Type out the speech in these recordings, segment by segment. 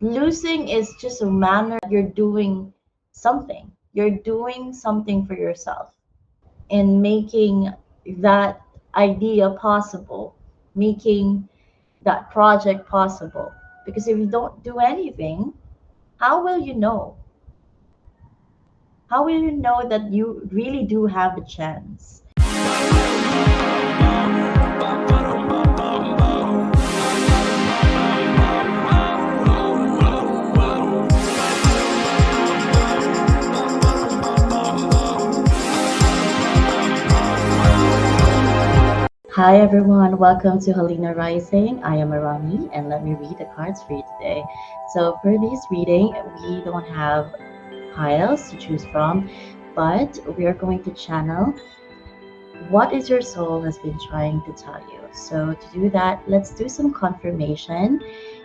Losing is just a manner you're doing something. You're doing something for yourself and making that idea possible, making that project possible. Because if you don't do anything, how will you know? How will you know that you really do have a chance? Hi everyone, welcome to Halina Rising. I am Arami and let me read the cards for you today. So for this reading, we don't have piles to choose from, but we are going to channel what is your soul has been trying to tell you. So to do that, let's do some confirmation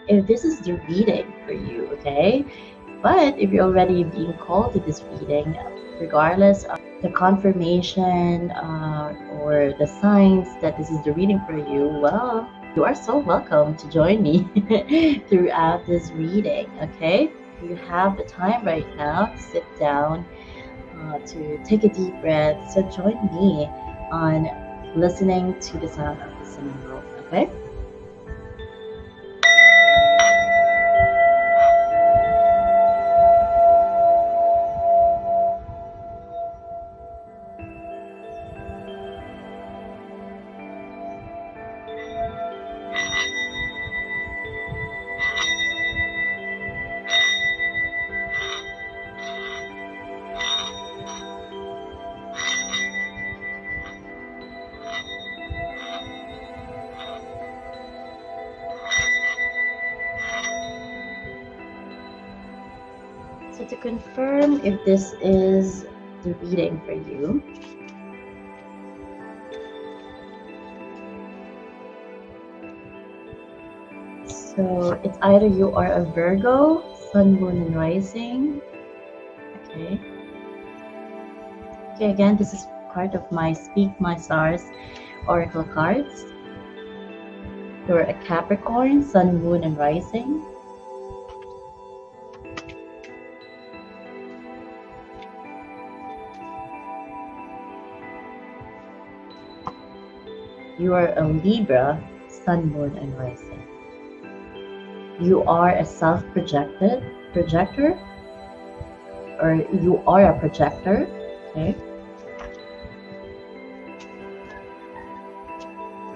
if this is the reading for you, okay? But if you're already being called to this reading, regardless of the confirmation or the signs that this is the reading for you, well, you are so welcome to join me throughout this reading, okay? You have the time right now to sit down, to take a deep breath. So join me on listening to the sound of the singing bowl, okay? So to confirm if this is the reading for you, so it's either you are a Virgo, Sun, Moon, and Rising. Okay. Okay, again, this is part of my Speak My Stars Oracle cards. You're a Capricorn, Sun, Moon, and Rising. You are a Libra, Sun, Moon, and Rising. You are a self-projected projector, or you are a projector, okay?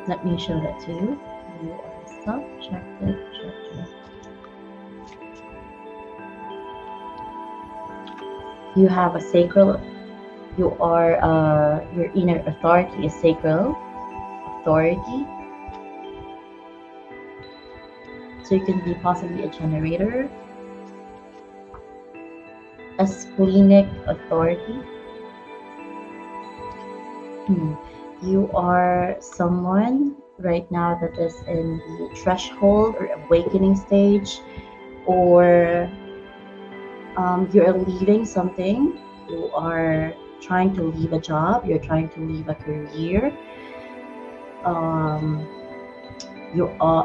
Let me show that to you. You are a self-projected projector. You have a sacral, you are, your inner authority is sacral authority. So you can be possibly a generator, a splenic authority. You are someone right now that is in the threshold or awakening stage, or you're leaving something. You are trying to leave a job, you're trying to leave a career.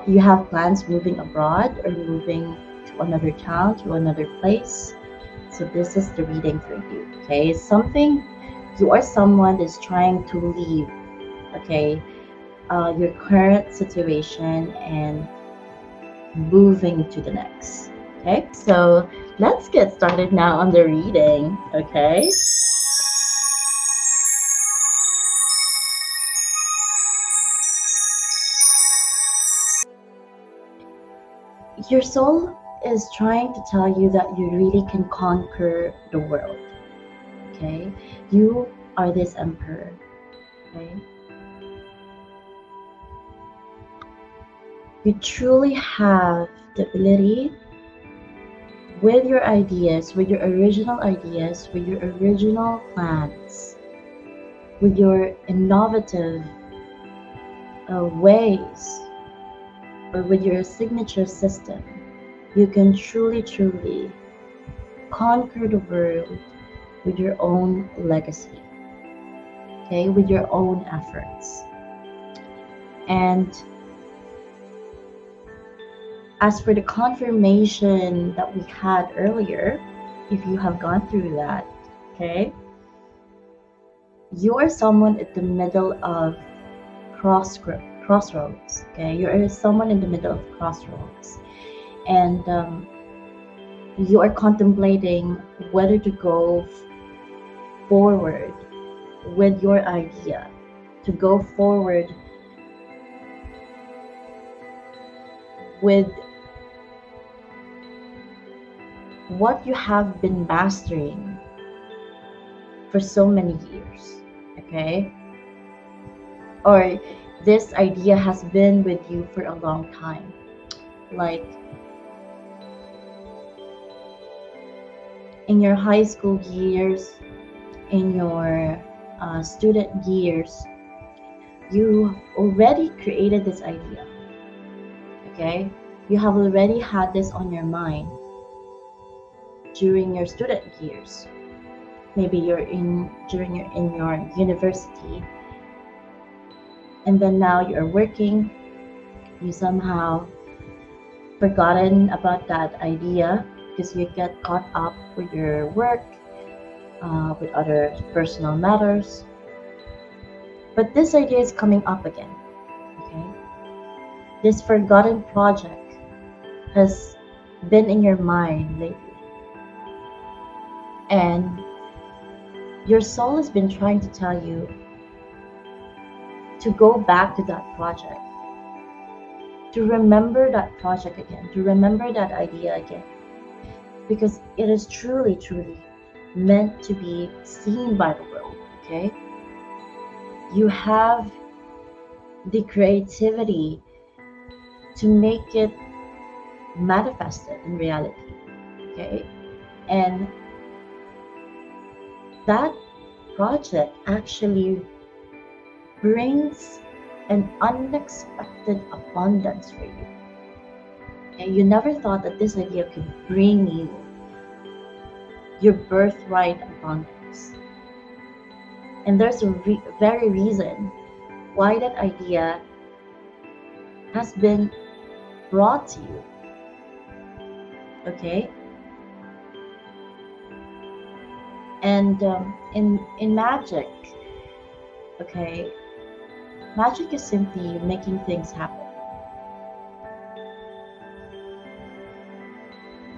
You have plans moving abroad or moving to another town, to another place. So this is the reading for you, okay? You are someone that's trying to leave, okay, your current situation and moving to the next, okay? So let's get started now on the reading, okay? Your soul is trying to tell you that you really can conquer the world, okay? You are this emperor, okay? You truly have the ability with your ideas, with your original ideas, with your original plans, with your innovative ways, or with your signature system, you can truly conquer the world with your own legacy, okay, with your own efforts. And As for the confirmation that we had earlier, if you have gone through that, okay, you are someone at the middle of crossroads. Okay, you're someone in the middle of crossroads, and you are contemplating whether to go forward with your idea, to go forward with what you have been mastering for so many years. Okay, or this idea has been with you for a long time, like in your high school years, in your student years, you already created this idea. Okay, you have already had this on your mind during your student years. Maybe you're in your university, and then now you're working. You somehow forgotten about that idea because you get caught up with your work, with other personal matters. But this idea is coming up again. Okay, this forgotten project has been in your mind lately, and your soul has been trying to tell you to go back to that project, to remember that project again, to remember that idea again, because it is truly, truly meant to be seen by the world. Okay, you have the creativity to make it manifested in reality. Okay, and that project actually brings an unexpected abundance for you. Okay, you never thought that this idea could bring you your birthright abundance. And there's a very reason why that idea has been brought to you. Okay? And in magic, okay, magic is simply making things happen.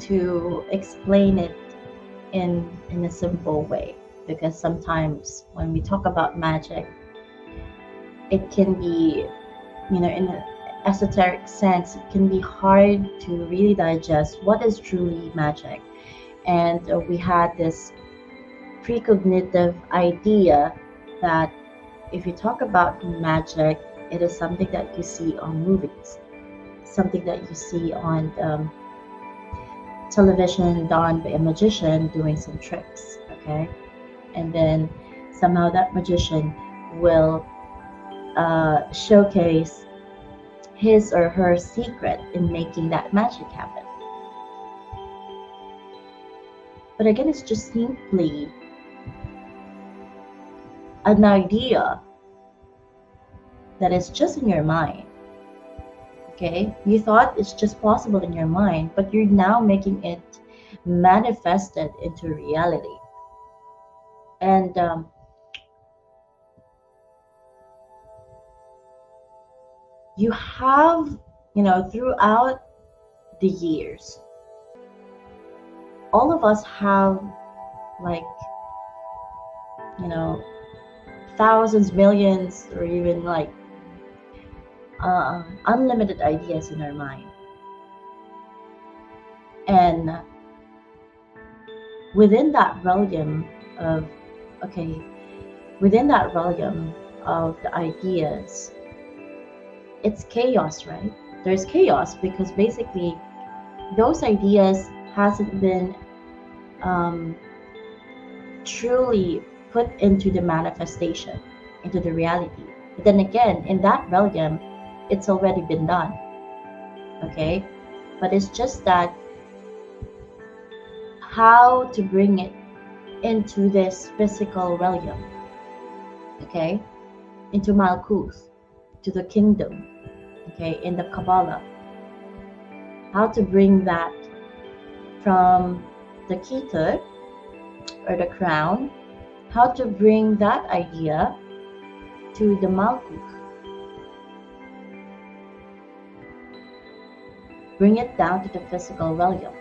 To explain it in a simple way, because sometimes when we talk about magic, it can be, in an esoteric sense, it can be hard to really digest what is truly magic. And we had this precognitive idea that if you talk about magic, it is something that you see on movies, something that you see on television done by a magician doing some tricks. Okay, and then somehow that magician will showcase his or her secret in making that magic happen. But again, it's just simply an idea that is just in your mind. Okay, you thought it's just possible in your mind, but you're now making it manifested into reality. And you have, throughout the years, all of us have, like, thousands, millions, or even like unlimited ideas in our mind. And within that realm of, okay, within that realm of the ideas, it's chaos, right? There's chaos because basically those ideas hasn't been truly put into the manifestation, into the reality. But then again, in that realm, it's already been done. Okay, but it's just that how to bring it into this physical realm. Okay, into Malkuth, to the kingdom. Okay, in the Kabbalah. how to bring that from the kita or the crown, how to bring that idea to the malkuk. Bring it down to the physical realm.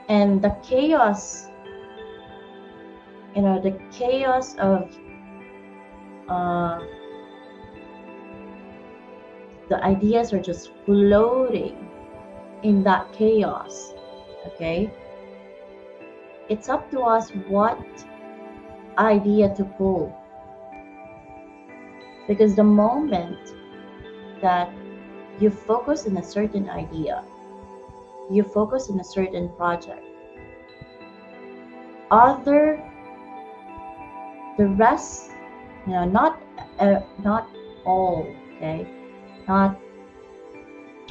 And the chaos, the chaos of the ideas are just floating in that chaos, okay? It's up to us what idea to pull. Because the moment that you focus on a certain idea, you focus on a certain project, the rest, not all, okay? Not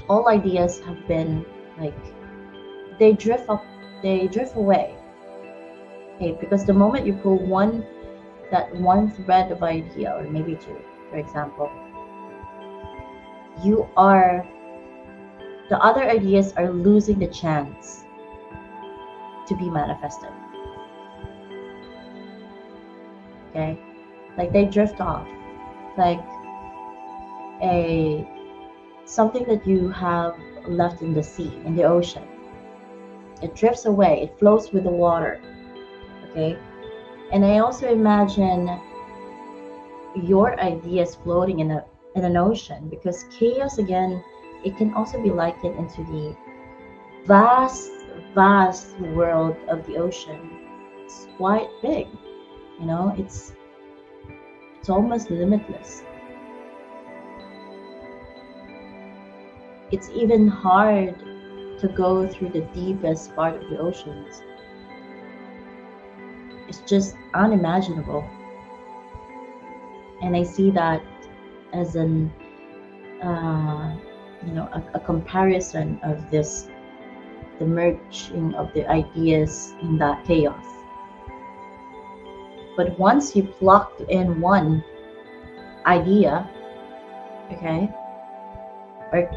all ideas have been like, they drift away. Okay, because the moment you pull that one thread of idea, or maybe two, for example, the other ideas are losing the chance to be manifested. Okay, like they drift off, like something that you have left in the sea, in the ocean. It drifts away, it flows with the water. Okay, and I also imagine your ideas floating in an ocean, because chaos, again, it can also be likened into the vast world of the ocean. It's quite big, it's almost limitless. It's even hard to go through the deepest part of the oceans. It's just unimaginable. And I see that as a comparison of this, the merging of the ideas in that chaos. But once you plucked in one idea, okay, or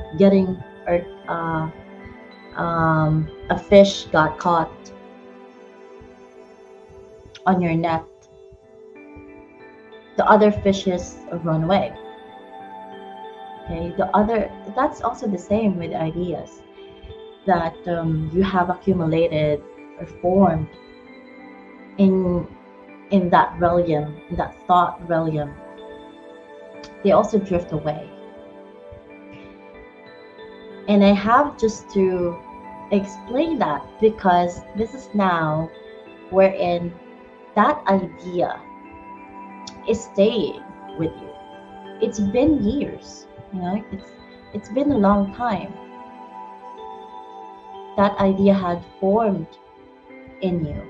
a fish got caught on your net, the other fishes run away. Okay, that's also the same with ideas that you have accumulated or formed in that realm, in that thought realm. They also drift away. And I have just to explain that, because this is now wherein that idea is staying with you. It's been years, it's been a long time. That idea had formed in you.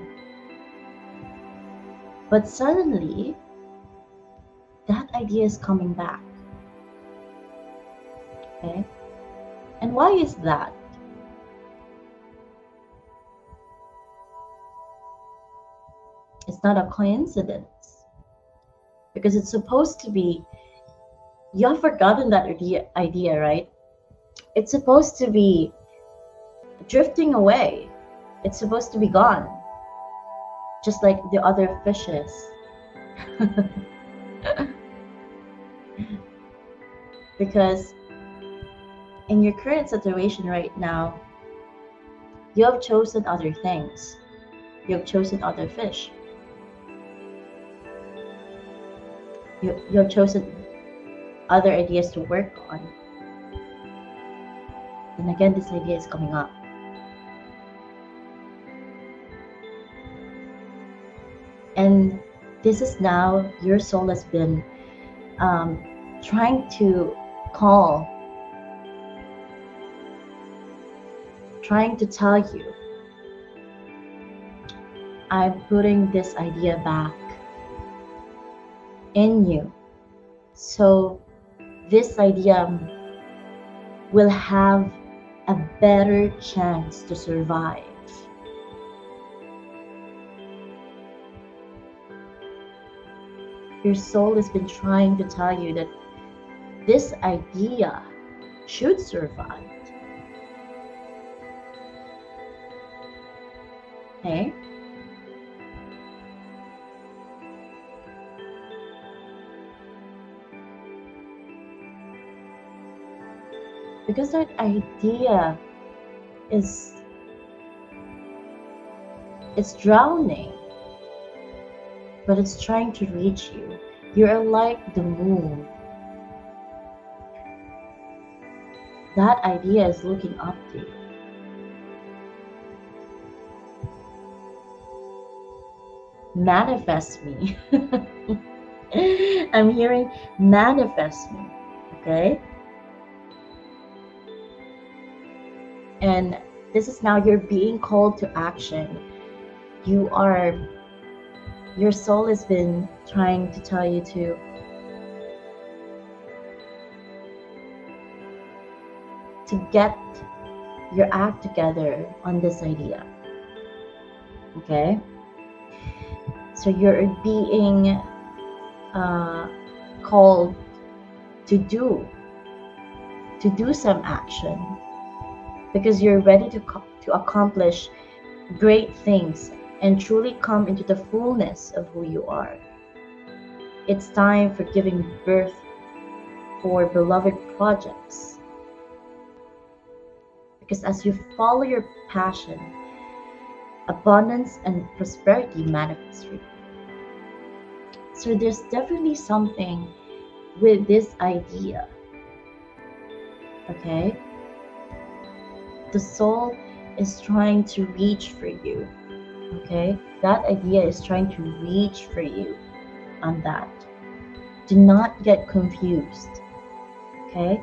But suddenly, that idea is coming back. Okay? And why is that? It's not a coincidence. Because it's supposed to be, you have forgotten that idea, right? It's supposed to be drifting away. It's supposed to be gone. Just like the other fishes. Because in your current situation right now, you have chosen other things. You have chosen other fish. You have chosen other ideas to work on. And again, this idea is coming up. And this is now, your soul has been trying to call, trying to tell you, I'm putting this idea back in you. So this idea will have a better chance to survive. Your soul has been trying to tell you that this idea should survive. Okay? Because that idea is it's drowning, but it's trying to reach you. You're like the moon. That idea is looking up to you. Manifest me. I'm hearing manifest me. Okay? And this is now you're being called to action. Your soul has been trying to tell you to get your act together on this idea. Okay? So you're being called to do some action because you're ready to accomplish great things and truly come into the fullness of who you are. It's time for giving birth for beloved projects. Because as you follow your passion, abundance and prosperity manifest for you. So there's definitely something with this idea. Okay? The soul is trying to reach for you. Okay? That idea is trying to reach for you on that. Do not get confused. Okay?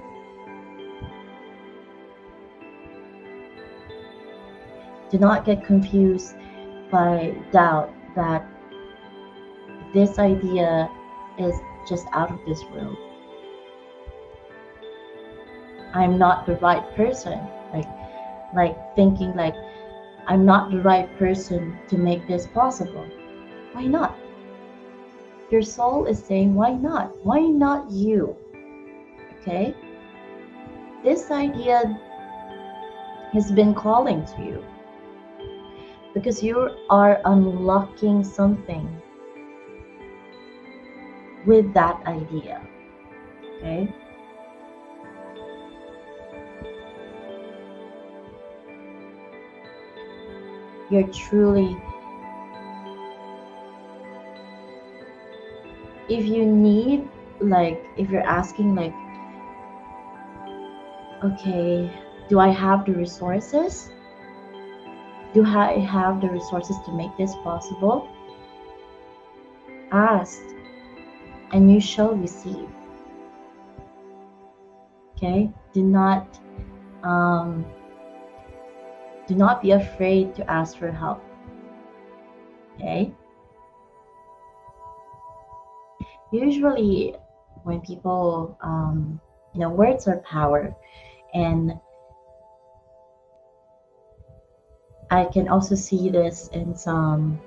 Do not get confused by doubt that this idea is just out of this world. I'm not the right person. Like thinking like I'm not the right person to make this possible. Why not? Your soul is saying, why not? Why not you? Okay? This idea has been calling to you because you are unlocking something with that idea. Okay? You're truly, if you need, like, if you're asking, like, okay, do I have the resources? Do I have the resources to make this possible? Ask, and you shall receive. Okay? Do not be afraid to ask for help. Okay? Usually, when people, words are power, and I can also see this in some,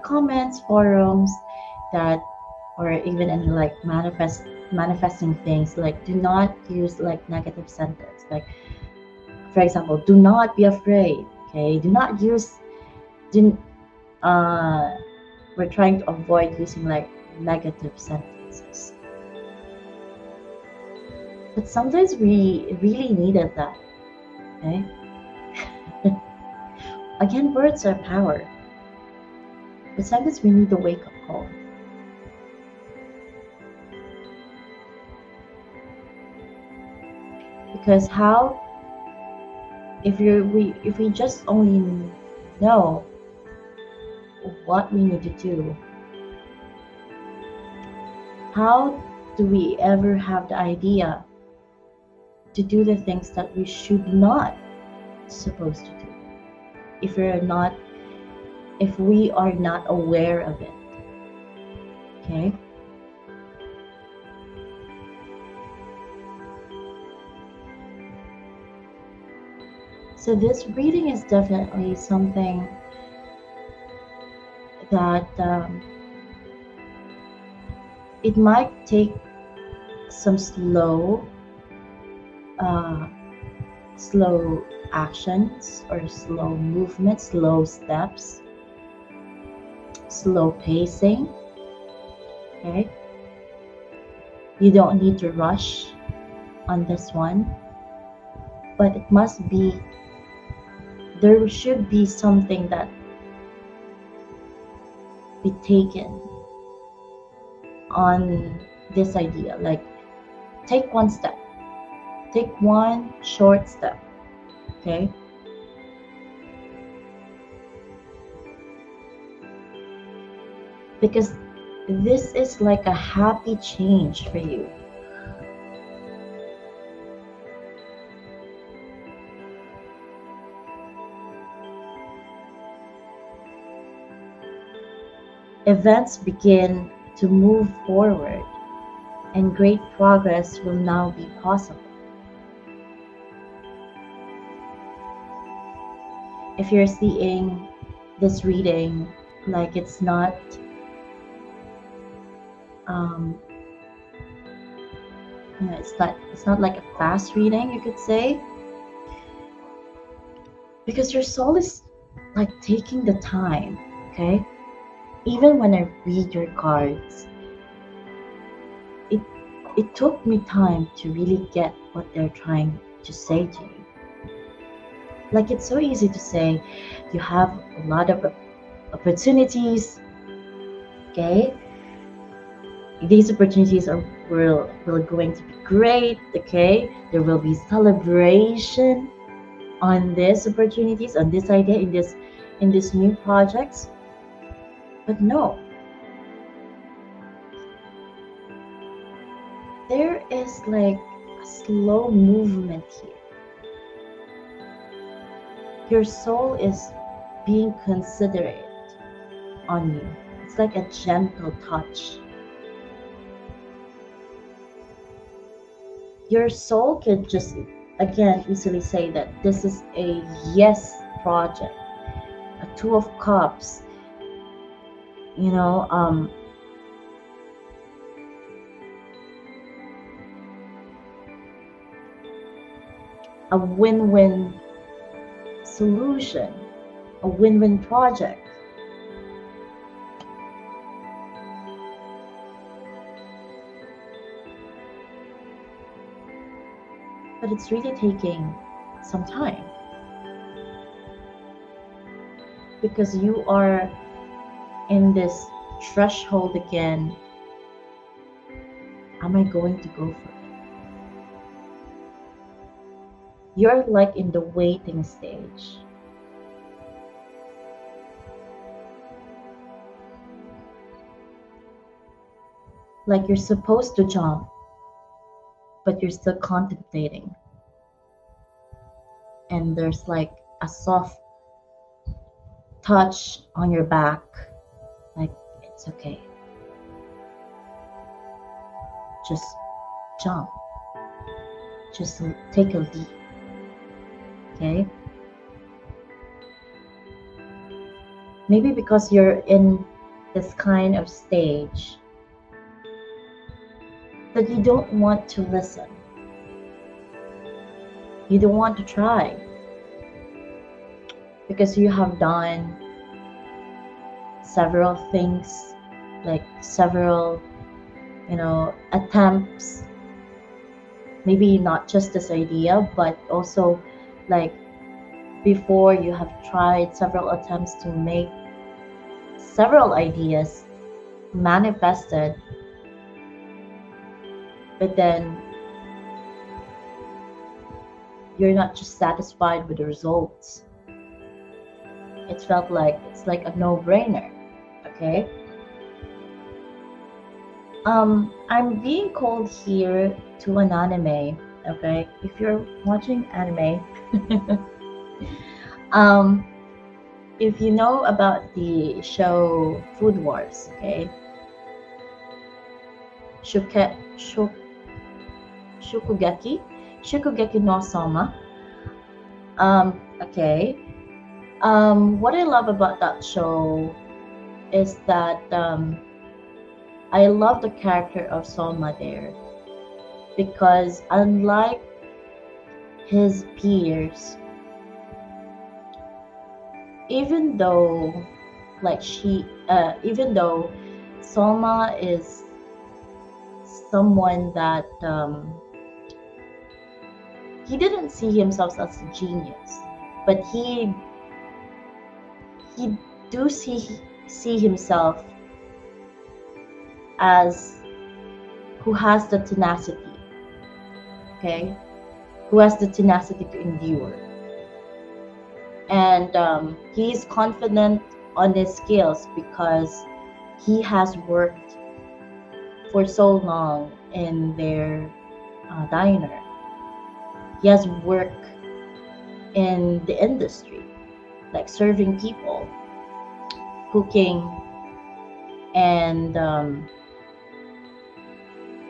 comments, forums that, or even in like manifesting things. Like, do not use like negative sentence. Like, for example, do not be afraid. Okay, do not use. We're trying to avoid using like negative sentences. But sometimes we really needed that. Okay. Again, words are power. But sometimes we need a wake-up call. Because how, if we just only know what we need to do, how do we ever have the idea to do the things that we should not supposed to do if we are not aware of it? Okay? So this reading is definitely something that it might take some uh, slow actions or slow movements, slow steps, slow pacing. Okay, you don't need to rush on this one, but it must be, there should be something that be taken on this idea. Like, take one step, take one short step. Okay, because this is like a happy change for you. Events begin to move forward, and great progress will now be possible. If you're seeing this reading like it's not um, it's not like a fast reading, you could say, because your soul is like taking the time. Okay, even when I read your cards, it it took me time to really get what they're trying to say to you. Like, it's so easy to say you have a lot of opportunities. Okay, these opportunities will going to be great. Okay, there will be celebration on these opportunities, on this idea, in this new projects. But no, there is like a slow movement here. Your soul is being considerate on you. It's like a gentle touch. Your soul could just, again, easily say that this is a yes project, a Two of Cups, you know, a win-win solution, a win-win project. But it's really taking some time, because you are in this threshold again. Am I going to go for it? You're like in the waiting stage. Like, you're supposed to jump, but you're still contemplating. And there's like a soft touch on your back, like, it's okay. Just jump. Just take a leap. Okay? Maybe because you're in this kind of stage that you don't want to listen. You don't want to try, because you have done several things, like several, attempts. Maybe not just this idea, but also like before, you have tried several attempts to make several ideas manifested, but then you're not just satisfied with the results. It felt like it's like a no-brainer. Okay, I'm being called here to an anime. Okay, if you're watching anime, if you know about the show Food Wars, okay, Shuke, Shuk, Shukugeki, Shukugeki no Soma. Okay. What I love about that show is that I love the character of Soma there. because unlike his peers, even though even though Soma is someone that he didn't see himself as a genius, but he do see himself as who has the tenacity, okay, who has the tenacity to endure, and he is confident on his skills because he has worked for so long in their diner. He has worked in the industry, like serving people, cooking, and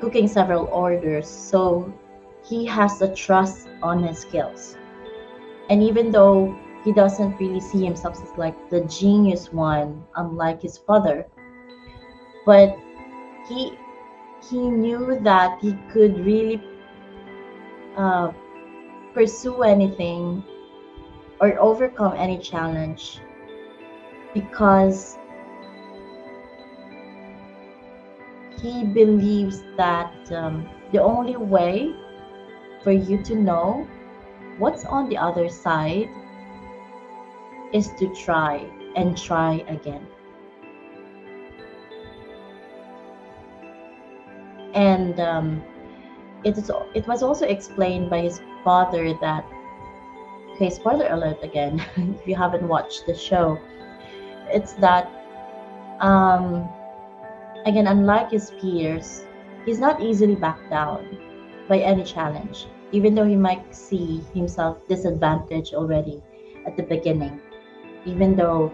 cooking several orders. So he has the trust on his skills. And even though he doesn't really see himself as like the genius one, unlike his father, but he he knew that he could really uh, pursue anything or overcome any challenge because he believes that the only way for you to know what's on the other side is to try and try again. And it was also explained by his father that, okay, spoiler alert again, if you haven't watched the show, it's that, um, again, unlike his peers, he's not easily backed down by any challenge, even though he might see himself disadvantaged already at the beginning, even though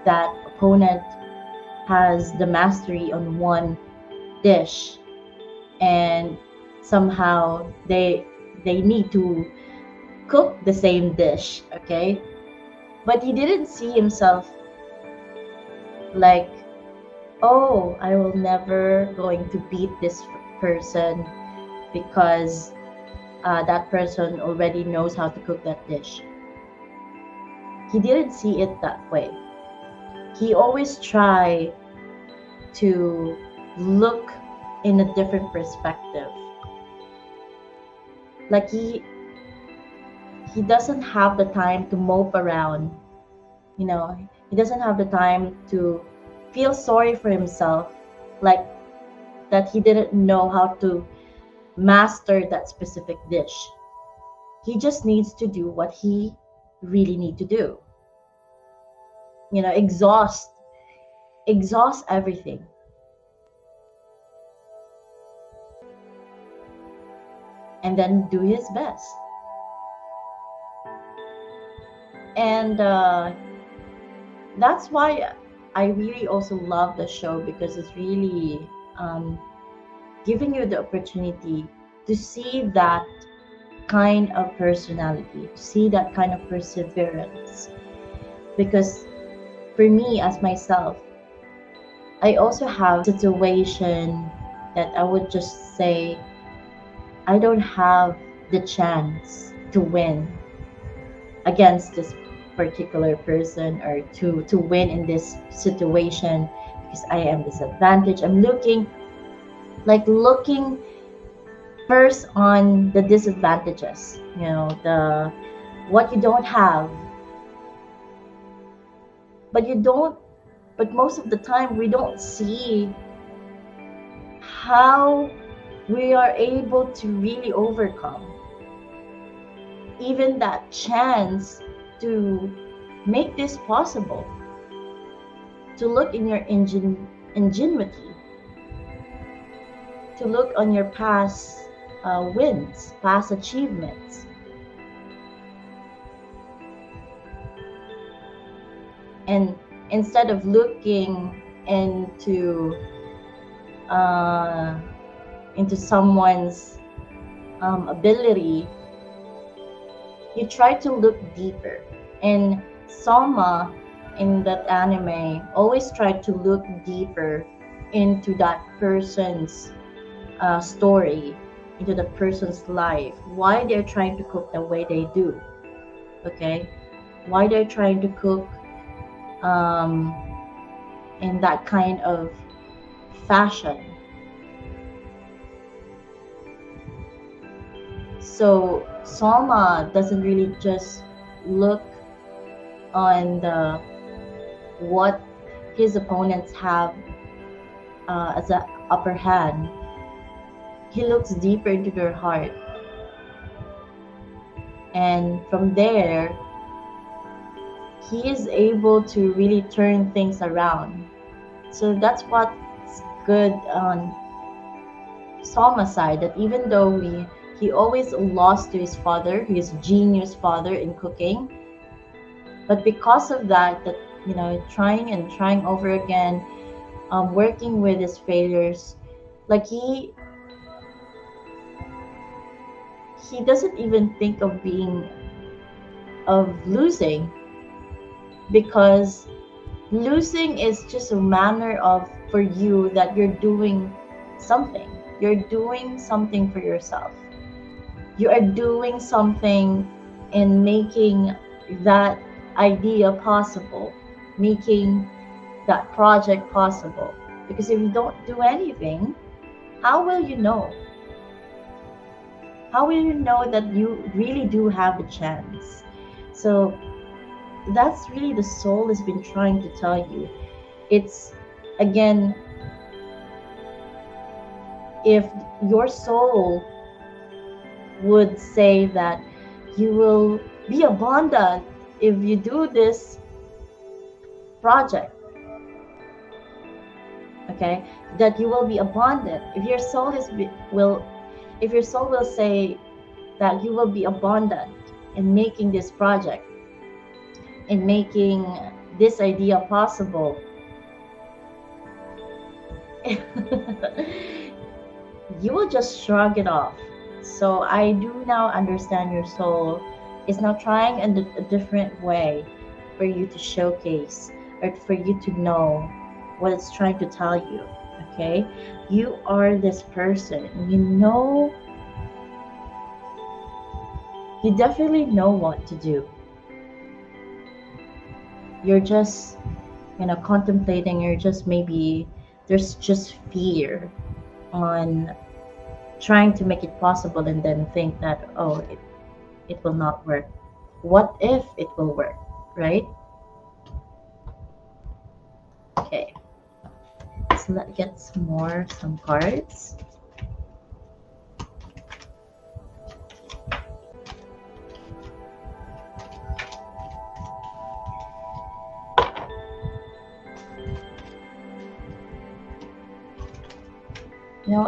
that opponent has the mastery on one dish and somehow they need to cook the same dish, okay, but he didn't see himself like, oh, I will never going to beat this person because that person already knows how to cook that dish. He didn't see it that way. He always try to look in a different perspective. Like he doesn't have the time to mope around, you know, he doesn't have the time to feel sorry for himself, like that he didn't know how to master that specific dish. He just needs to do what he really need to do, you know, exhaust everything, and then do his best. And that's why I really also love the show, because it's really giving you the opportunity to see that kind of personality, to see that kind of perseverance. Because for me, as myself, I also have a situation that I would just say I don't have the chance to win against this particular person, or to win in this situation, because I am disadvantaged. I'm looking first on the disadvantages, you know, the what you don't have, but you don't but most of the time we don't see how we are able to really overcome even that chance to make this possible, to look in your ingenuity, to look on your past wins, past achievements, and instead of looking uh, into someone's ability, you try to look deeper. And Soma in that anime always tried to look deeper into that person's story, into the person's life, why they're trying to cook the way they do. Okay, why they're trying to cook um, in that kind of fashion. So Soma doesn't really just look on the what his opponents have as an upper hand. He looks deeper into their heart, and from there, he is able to really turn things around. So that's what's good on Soma's side. That even though he always lost to his father, his genius father in cooking, but because of that, trying and trying over again, working with his failures, like he doesn't even think of losing, because losing is just a manner of for you that you're doing something for yourself, you are doing something in making that idea possible, making that project possible. Because if you don't do anything, how will you know? How will you know that you really do have a chance? So that's really the soul has been trying to tell you. It's, again, if your soul would say that you will be abundant if you do this project, okay, that you will be abundant. If your soul will say that you will be abundant in making this project, in making this idea possible, you will just shrug it off. So I do now understand your soul is now trying a different way for you to showcase, or for you to know what it's trying to tell you. Okay, you are this person, you definitely know what to do. You're just contemplating, you're just, maybe there's just fear on trying to make it possible, and then think that, oh, it will not work. What if it will work, right? Okay, so let's get some cards.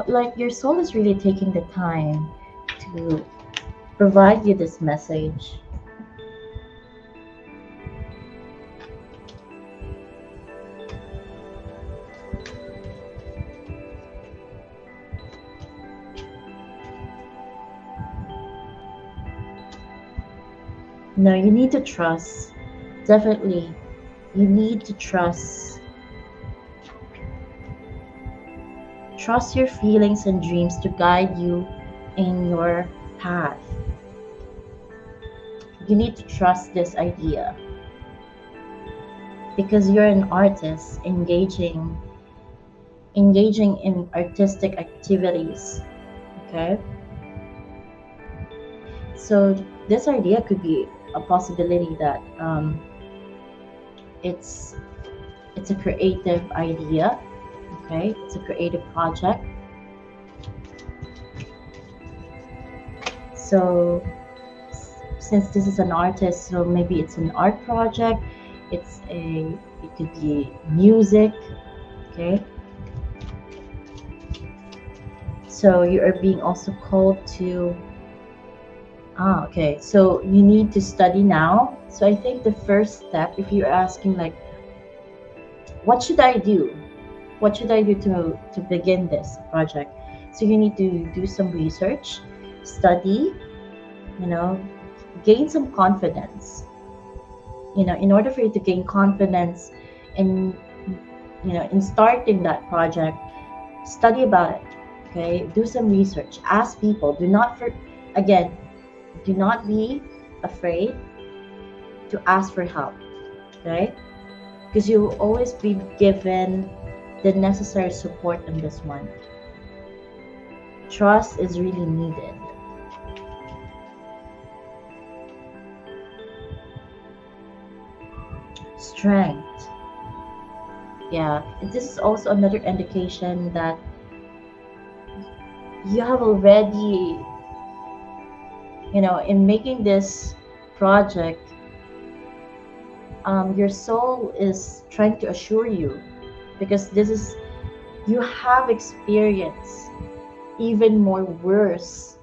Like, your soul is really taking the time to provide you this message. No, you need to trust. Definitely, you need to trust. Trust your feelings and dreams to guide you in your path. You need to trust this idea, because you're an artist engaging in artistic activities. Okay? So this idea could be a possibility that it's a creative idea. Okay, it's a creative project. So since this is an artist, so maybe it's an art project, it could be music. Okay, so you are being also called to okay, so you need to study now. So I think the first step, if you're asking like, what should I do? What should I do to begin this project? So you need to do some research, study, gain some confidence. In order for you to gain confidence in starting that project, study about it. Okay, do some research. Ask people. Do not again, do not be afraid to ask for help, right? Because you will always be given the necessary support in this one. Trust is really needed. Strength. Yeah, this is also another indication that you have already, in making this project, your soul is trying to assure you, because this is, you have experienced even more worse,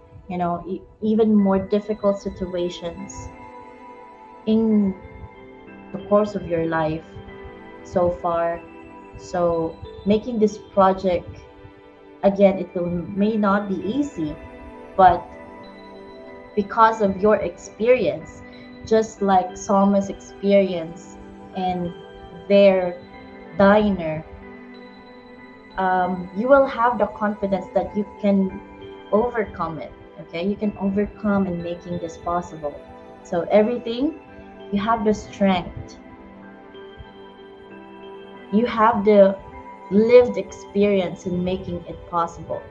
even more difficult situations in the course of your life so far. So making this project, again, it may not be easy, but because of your experience, just like Psalmist's experience in their diner, you will have the confidence that you can overcome it. Okay, you can overcome in making this possible. So everything, you have the strength, you have the lived experience in making it possible.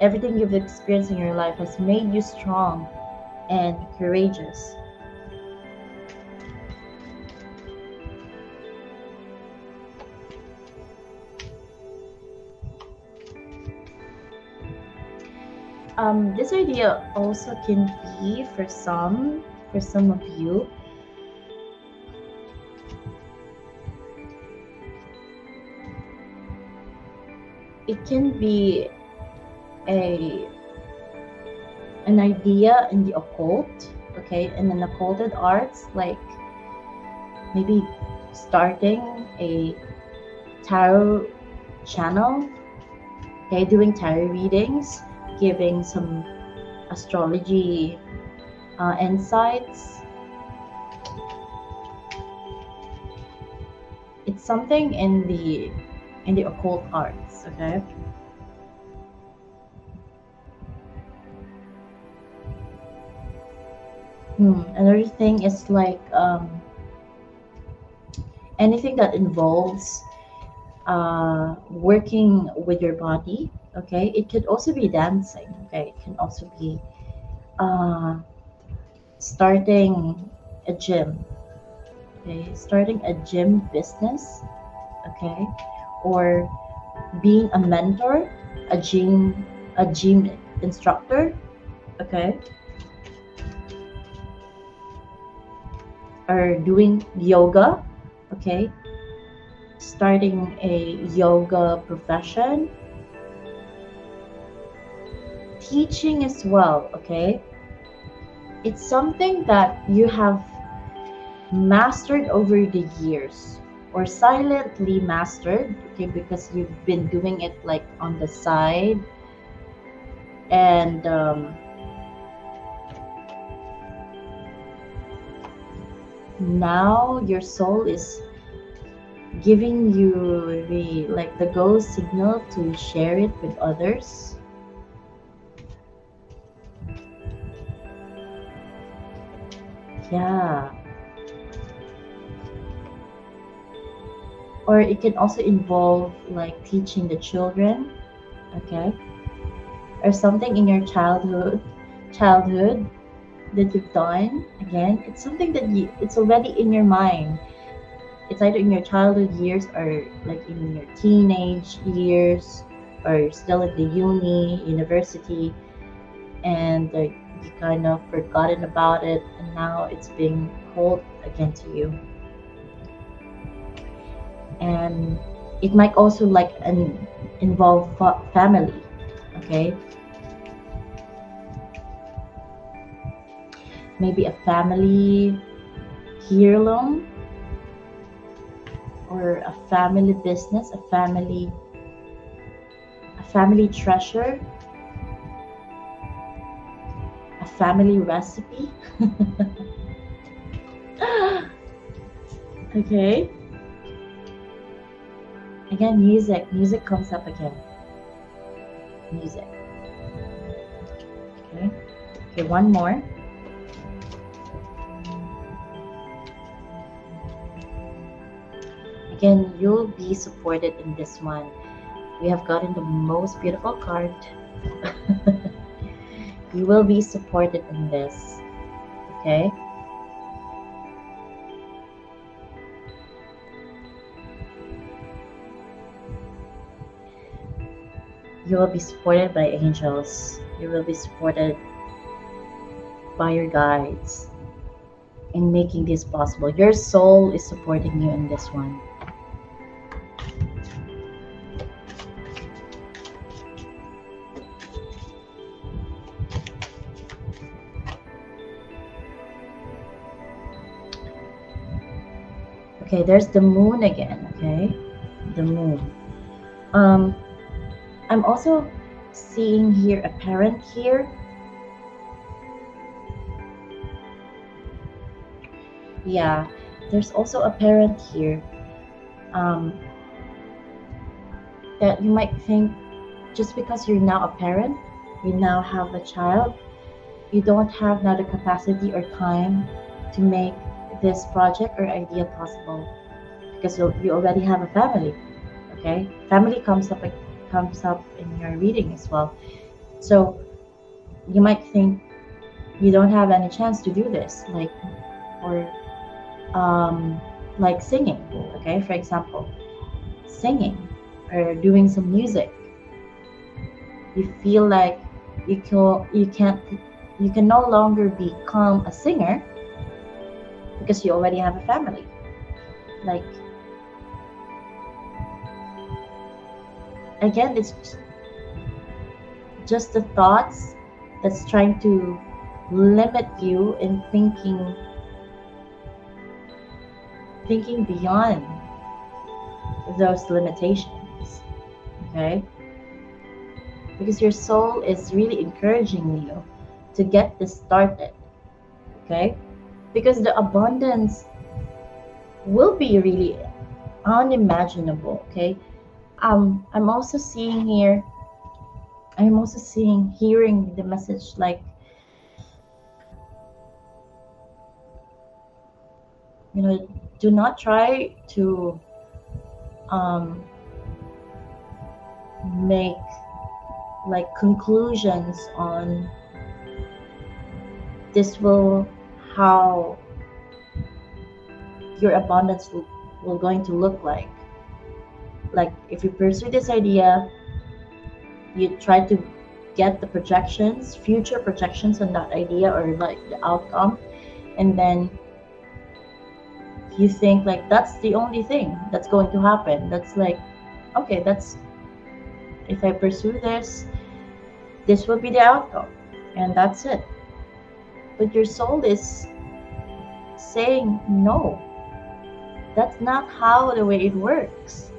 Everything you've experienced in your life has made you strong and courageous. This idea also can be for some of you, it can be a an idea in the occult, okay, in an occulted arts, like maybe starting a tarot channel, okay, doing tarot readings, giving some astrology insights. It's something in the occult arts, okay. Another thing is like anything that involves working with your body, okay. It could also be dancing, okay. It can also be uh, starting a gym, okay, starting a gym business, okay, or being a mentor, a gym instructor, okay, or doing yoga, okay, starting a yoga profession, teaching as well, okay. It's something that you have mastered over the years, or silently mastered, okay, because you've been doing it like on the side, and now your soul is giving you the go signal to share it with others. Yeah, or it can also involve like teaching the children, okay, or something in your childhood that you've done. Again, it's something that it's already in your mind. It's either in your childhood years or like in your teenage years, or still at the university, and you kind of forgotten about it, and now it's being called again to you. And it might also like involve family, okay, maybe a family heirloom, or a family business, a family treasure, a family recipe. Okay, again, music comes up again. Music, Okay. Okay, one more. Again, you'll be supported in this one. We have gotten the most beautiful card. You will be supported in this. Okay. You will be supported by angels. You will be supported by your guides in making this possible. Your soul is supporting you in this one. Okay, there's the moon again, okay? The moon. Um, I'm also seeing here a parent here. Yeah, there's also a parent here. Um, that you might think just because you're now a parent, you now have a child, you don't have now the capacity or time to make this project or idea possible because you already have a family. Okay, family comes up in your reading as well. So you might think you don't have any chance to do this, or like singing. Okay, for example, singing or doing some music. You feel like you can no longer become a singer because you already have a family. Like, again, it's just the thoughts that's trying to limit you in thinking beyond those limitations. Okay, because your soul is really encouraging you to get this started. Okay, because the abundance will be really unimaginable. Okay, I'm also seeing here, I'm also seeing, hearing the message like, do not try to um, make like conclusions on this will how your abundance will going to look like. Like, if you pursue this idea, you try to get the projections, future projections on that idea or like the outcome, and then you think like that's the only thing that's going to happen. That's like, okay, that's, if I pursue this will be the outcome, and that's it. But your soul is saying no, that's not how the way it works.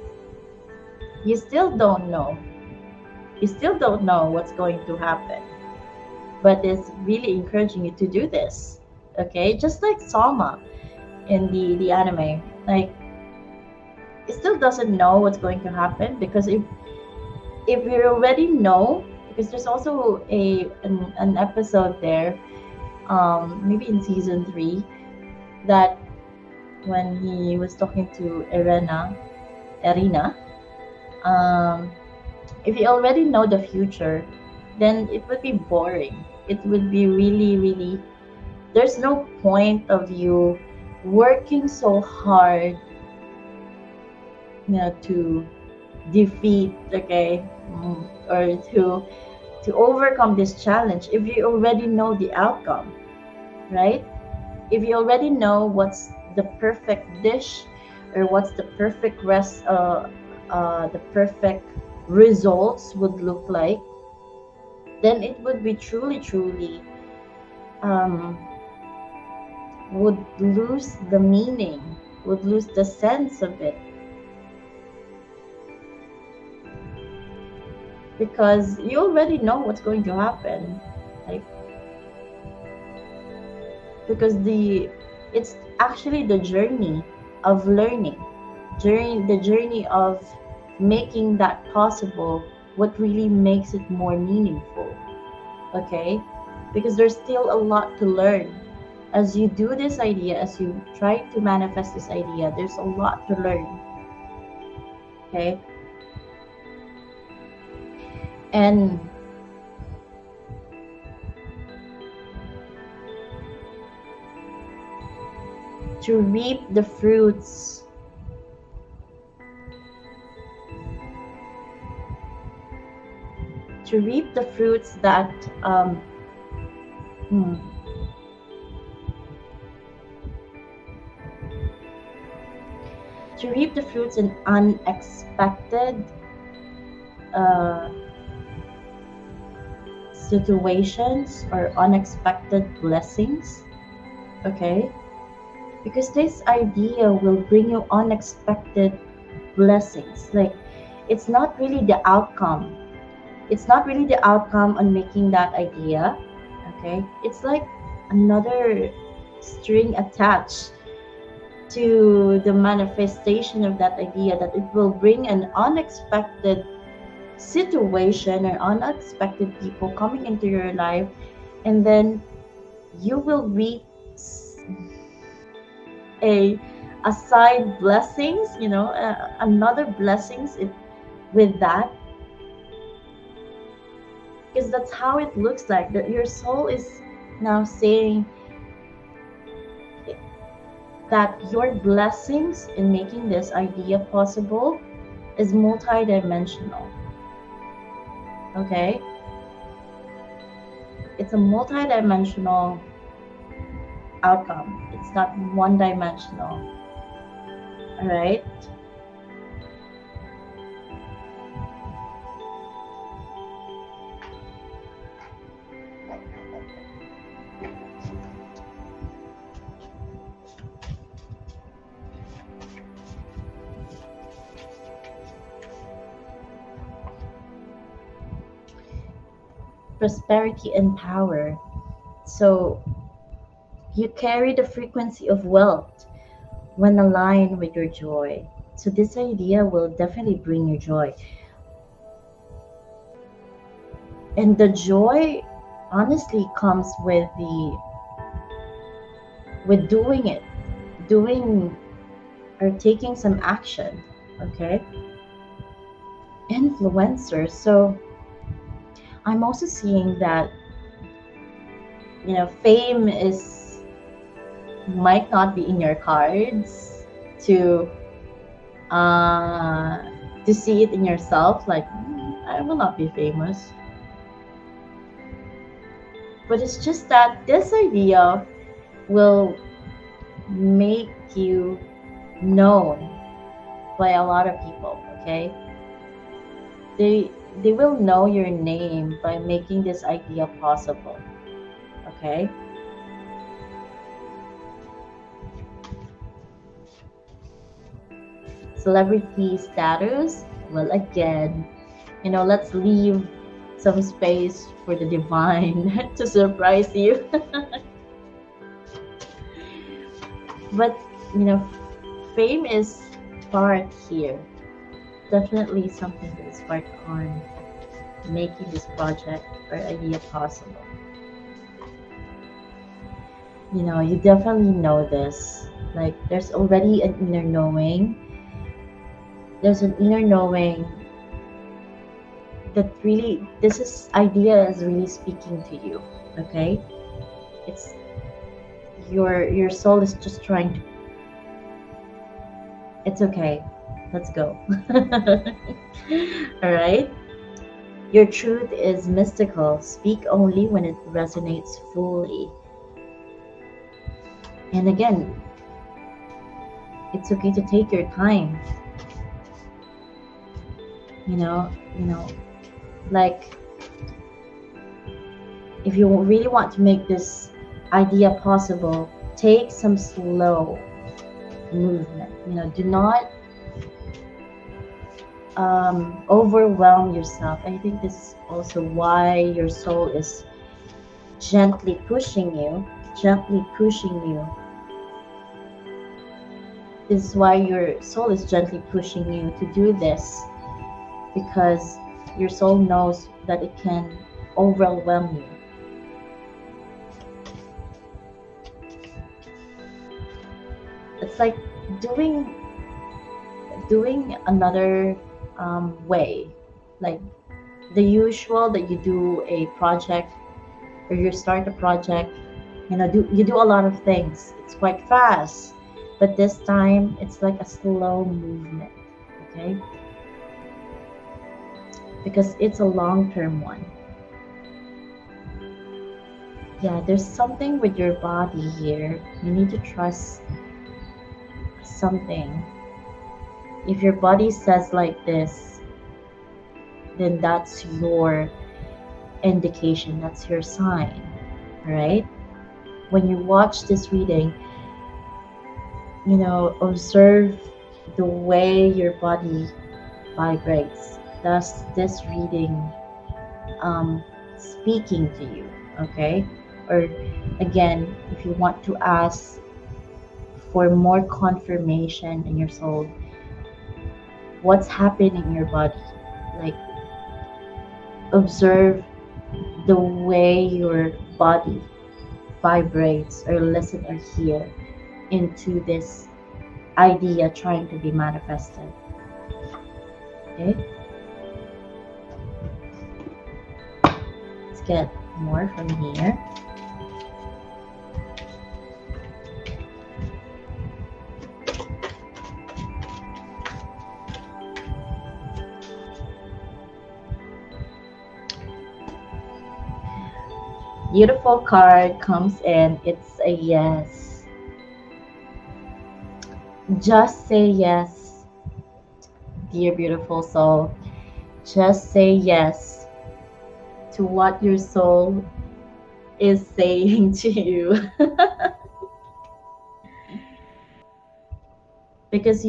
You still don't know. You still don't know what's going to happen, but it's really encouraging you to do this. Okay, just like Salma in the anime, like, it still doesn't know what's going to happen, because if we already know, because there's also an episode there, maybe in season 3, that when he was talking to Erina, um, if you already know the future, then it would be boring. It would be really, really, there's no point of you working so hard, to defeat, okay, or to overcome this challenge if you already know the outcome, right? If you already know what's the perfect dish, or what's the perfect results would look like, then it would be truly, truly, um, would lose the meaning, would lose the sense of it, because you already know what's going to happen. Like, because it's actually the journey of learning, the journey of making that possible, what really makes it more meaningful. Okay, because there's still a lot to learn. As you do this idea, as you try to manifest this idea, there's a lot to learn. Okay? And to reap the fruits, that hmm, to reap the fruits in unexpected uh, situations or unexpected blessings. Okay, because this idea will bring you unexpected blessings. Like, it's not really the outcome, on making that idea. Okay, it's like another string attached to the manifestation of that idea, that it will bring an unexpected situation or unexpected people coming into your life, and then you will reap a side blessings, another blessings with that, because that's how it looks like. That your soul is now saying that your blessings in making this idea possible is multidimensional. Okay, it's a multidimensional outcome. It's not one dimensional. All right. Prosperity and power. So you carry the frequency of wealth when aligned with your joy. So this idea will definitely bring you joy. And the joy honestly comes with doing it, doing or taking some action. Okay? Influencers. So I'm also seeing that fame is might not be in your cards to see it in yourself, like, I will not be famous. But it's just that this idea will make you known by a lot of people. Okay, they will know your name by making this idea possible. Okay, celebrity status, well, again, let's leave some space for the divine to surprise you. But fame is part here, definitely something that is part on making this project or idea possible. You definitely know this. Like, there's already an inner knowing. There's an inner knowing that really idea is really speaking to you. Okay, it's your soul is just trying to. It's okay. Let's go. All right. Your truth is mystical. Speak only when it resonates fully. And again, it's okay to take your time. Like, if you really want to make this idea possible, take some slow movement. Do not overwhelm yourself. I think this is also why your soul is gently pushing you. This is why your soul is gently pushing you to do this, because your soul knows that it can overwhelm you. It's like doing another way, like the usual that you do a project or you start a project. You do a lot of things. It's quite fast, but this time it's like a slow movement. Okay, because it's a long-term one. Yeah, there's something with your body here. You need to trust something. If your body says like this, then that's your indication, that's your sign, right? When you watch this reading, observe the way your body vibrates. Does this reading speaking to you? Okay, or again, if you want to ask for more confirmation in your soul, what's happening in your body? Like, observe the way your body vibrates or listen or hear into this idea trying to be manifested. Okay, let's get more from here. Beautiful card comes in. It's a yes. Just say yes, dear beautiful soul. Just say yes to what your soul is saying to you. Because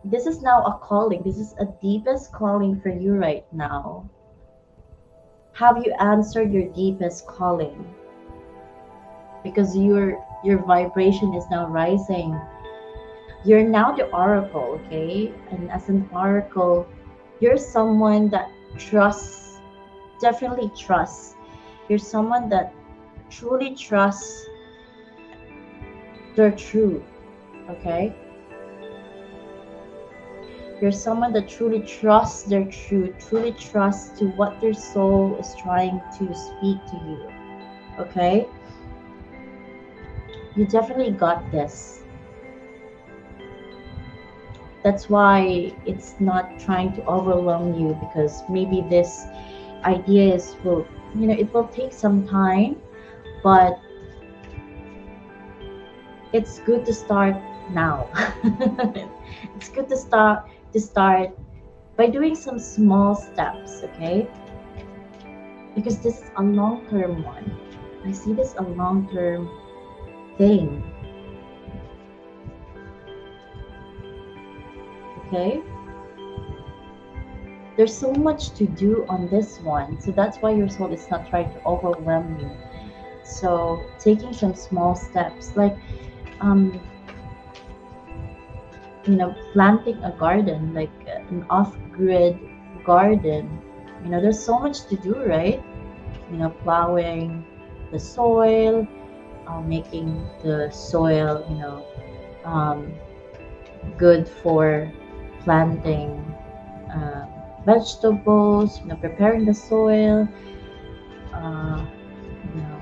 this is now a calling. This is a deepest calling for you right now. Have you answered your deepest calling? Because your vibration is now rising. You're now the oracle, okay? And as an oracle, you're someone that trusts, definitely trusts. You're someone that truly trusts their truth, okay? You're someone that truly trusts their truth, truly trusts to what their soul is trying to speak to you, okay? You definitely got this. That's why it's not trying to overwhelm you, because maybe this idea it will take some time, but it's good to start now. It's good to start by doing some small steps, okay? Because this is a long-term one. I see this a long-term thing. Okay? There's so much to do on this one. So that's why your soul is not trying to overwhelm you. So taking some small steps, like planting a garden, like an off-grid garden. There's so much to do, right? Plowing the soil, making the soil, good for planting vegetables, preparing the soil, uh, you know,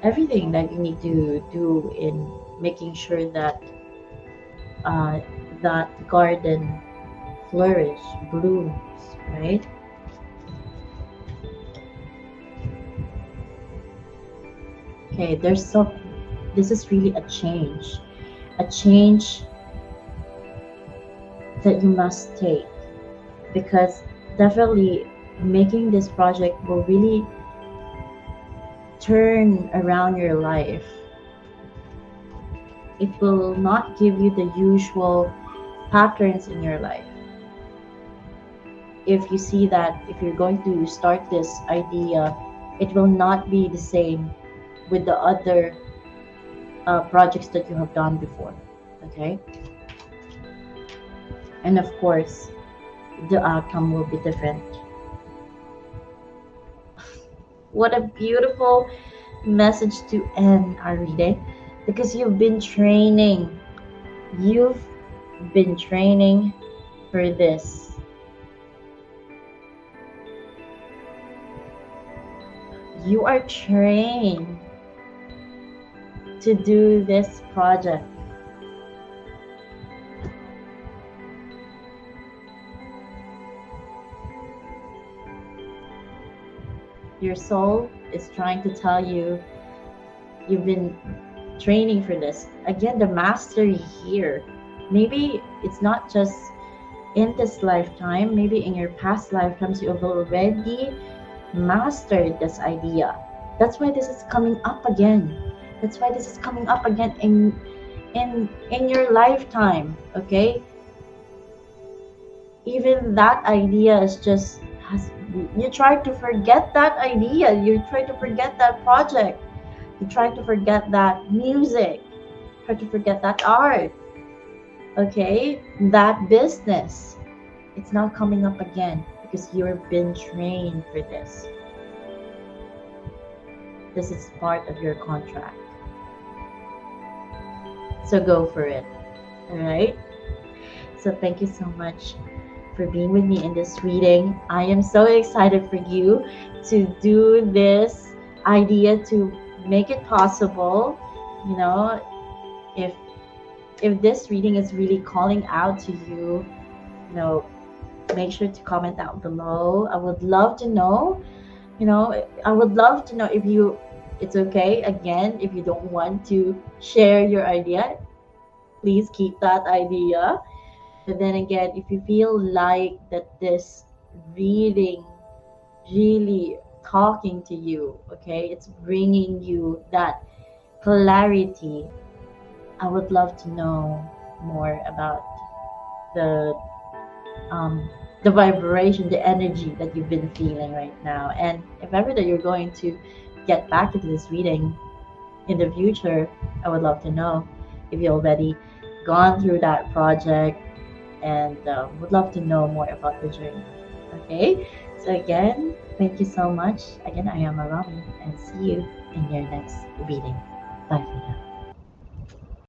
everything that you need to do in making sure that that garden flourish, blooms, right? Okay, this is really a change that you must take, because definitely making this project will really turn around your life. It will not give you the usual patterns in your life. If you see that if you're going to start this idea, it will not be the same with the other projects that you have done before, okay? And of course, the outcome will be different. What a beautiful message to end our reading, because you've been training You've been training for this. You are trained to do this project. Your soul is trying to tell you you've been training for this. Again, the mastery here. Maybe it's not just in this lifetime, maybe in your past lifetimes you have already mastered this idea. That's why this is coming up again. That's why this is coming up again in your lifetime, okay? Even that idea is just has you try to forget that idea, you try to forget that project, you try to forget that music, try to forget that art, okay, that business. It's now coming up again because you've been trained for this. This is part of your contract, so go for it. All right, so thank you so much for being with me in this reading. I am so excited for you to do this idea, to make it possible. You know, if this reading is really calling out to you, you know, make sure to comment down below. I would love to know, I would love to know if you, it's okay, again, if you don't want to share your idea, please keep that idea. But then again, if you feel like that this reading really talking to you, okay, it's bringing you that clarity, I would love to know more about the um, the vibration, the energy that you've been feeling right now. And if ever that you're going to get back into this reading in the future, I would love to know if you already gone through that project, and would love to know more about the journey. Okay, so again, thank you so much. Again, I am Arami, and see you in your next reading. Bye for now.